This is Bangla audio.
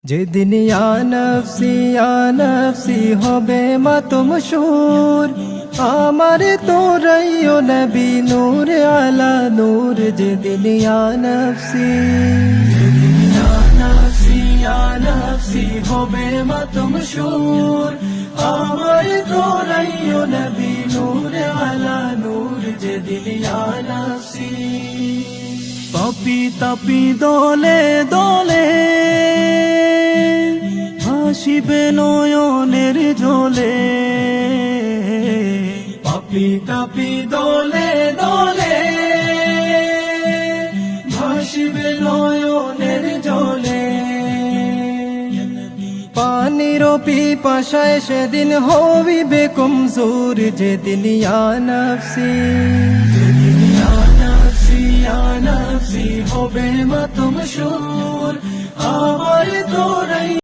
যেদিন ইয়া নফসি হবে মাতমশুর, আমার তোরাইও নবী নূর আলা নূর। যেদিন ইয়া নফসি হবে মাতমশুর, আমার তোরাইও নবী নূর আলা নূর। যেদিন ইয়া নফসি পাপি তাপি দলে দলে ভাসিবে নয়নের জলে, পাপি তাপি দলে দলে ভাসিবে নয়নের জলে। পানির পিপাসায় সেদিন হইবে কমজোর, যেদিন ইয়া নফসি হবে মাতমশুর, আমার তোরাই